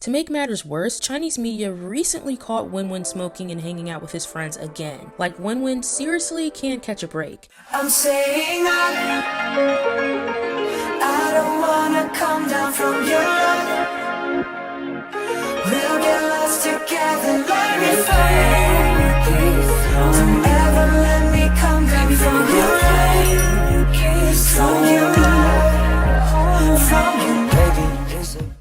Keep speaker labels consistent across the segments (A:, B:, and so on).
A: To make matters worse, Chinese media recently caught WinWin smoking and hanging out with his friends again. Like WinWin seriously can't catch a break.
B: I'm saying I don't wanna come down from your love. We'll get lost together, let me find. Don't ever let me come down from your love. From your love, from your baby.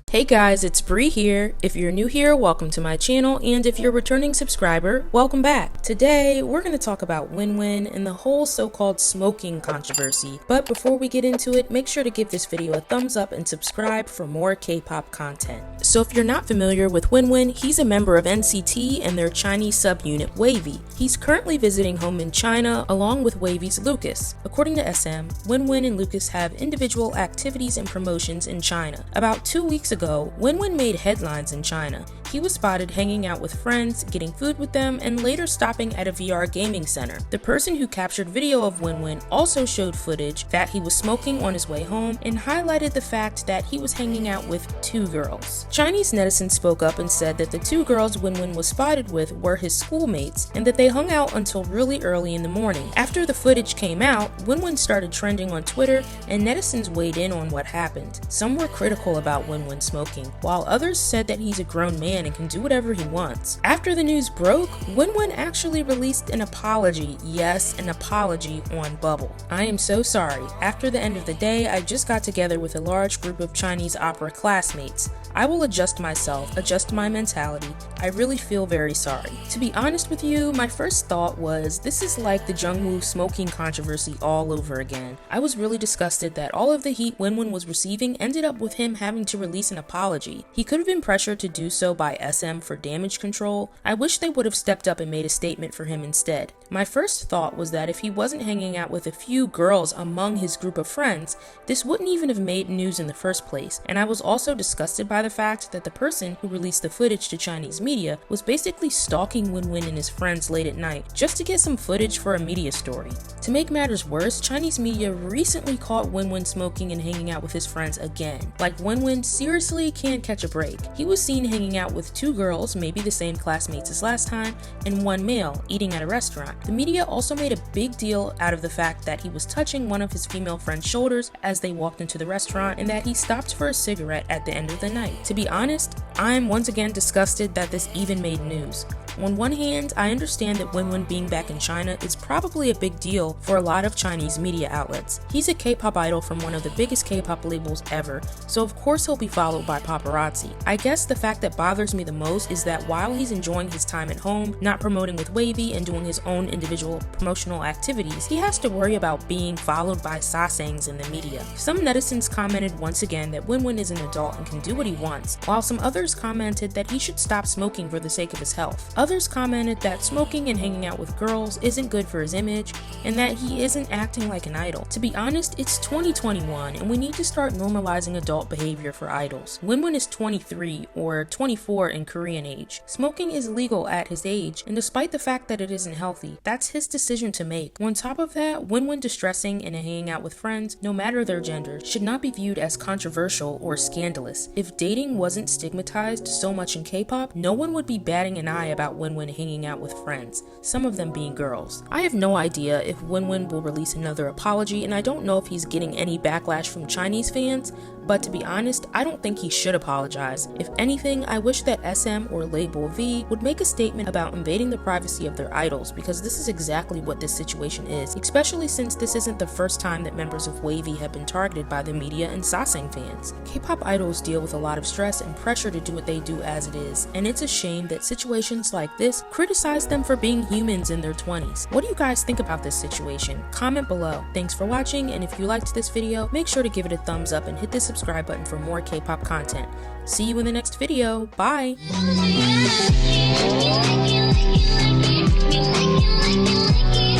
A: Hey guys, it's Bree here. If you're new here, welcome to my channel, and if you're a returning subscriber, welcome back. Today, we're going to talk about WinWin and the whole so-called smoking controversy. But before we get into it, make sure to give this video a thumbs up and subscribe for more K-pop content. So if you're not familiar with WinWin, he's a member of NCT and their Chinese subunit wayv. He's currently visiting home in China along with wayv's licks. According to SM, WinWin and licks have individual activities and promotions in China. About 2 weeks ago, WinWin made headlines in China. He was spotted hanging out with friends, getting food with them, and later stopping at a VR gaming center. The person who captured video of WinWin also showed footage that he was smoking on his way home and highlighted the fact that he was hanging out with 2 girls. Chinese netizens spoke up and said that the 2 girls WinWin was spotted with were his schoolmates and that they hung out until really early in the morning. After the footage came out, WinWin started trending on Twitter and netizens weighed in on what happened. Some were critical about WinWin smoking, while others said that he's a grown man and can do whatever he wants. After the news broke, WinWin actually released an apology, yes, an apology on Bubble. I am so sorry. After the end of the day, I just got together with a large group of Chinese opera classmates. I will adjust myself, adjust my mentality. I really feel very sorry. To be honest with you, my first thought was, this is like the Jungwoo smoking controversy all over again. I was really disgusted that all of the heat WinWin was receiving ended up with him having to release an apology. He could have been pressured to do so by SM for damage control. I wish they would have stepped up and made a statement for him instead. My first thought was that if he wasn't hanging out with a few girls among his group of friends, this wouldn't even have made news in the first place. And I was also disgusted by the fact that the person who released the footage to Chinese media was basically stalking WinWin and his friends late at night just to get some footage for a media story. To make matters worse, Chinese media recently caught WinWin smoking and hanging out with his friends again. Like WinWin seriously can't catch a break. He was seen hanging out with 2 girls, maybe the same classmates as last time, and 1 male, eating at a restaurant. The media also made a big deal out of the fact that he was touching one of his female friends' shoulders as they walked into the restaurant and that he stopped for a cigarette at the end of the night. To be honest, I'm once again disgusted that this even made news. On one hand, I understand that WinWin being back in China is probably a big deal for a lot of Chinese media outlets. He's a K-pop idol from one of the biggest K-pop labels ever, so of course he'll be followed by paparazzi. I guess the fact that bothers me the most is that while he's enjoying his time at home, not promoting with wayv and doing his own individual promotional activities, he has to worry about being followed by ssocings in the media. Some netizens commented once again that WinWin is an adult and can do what he wants, while some others commented that he should stop smoking for the sake of his health. Others commented that smoking and hanging out with girls isn't good for his image and that he isn't acting like an idol. To be honest, it's 2021 and we need to start normalizing adult behavior for idols. WinWin is 23 or 24 in Korean age. Smoking is legal at his age, and despite the fact that it isn't healthy, that's his decision to make. On top of that, WinWin distressing and hanging out with friends, no matter their gender, should not be viewed as controversial or scandalous. If dating wasn't stigmatized so much in K-pop, no one would be batting an eye about WinWin hanging out with friends, some of them being girls. I have no idea if WinWin will release another apology, and I don't know if he's getting any backlash from Chinese fans, but to be honest, I don't think he should apologize. If anything, I wish that SM or Label V would make a statement about invading the privacy of their idols, because this is exactly what this situation is, especially since this isn't the first time that members of wayv have been targeted by the media and ssocing fans. K-pop idols deal with a lot of stress and pressure to do what they do as it is, and it's a shame that situations like this criticize them for being humans in their 20s. What do you guys think about this situation? Comment below. Thanks for watching, and if you liked this video, make sure to give it a thumbs up and hit the subscribe button for more K-pop content. See you in the next video. Bye!
B: You like me.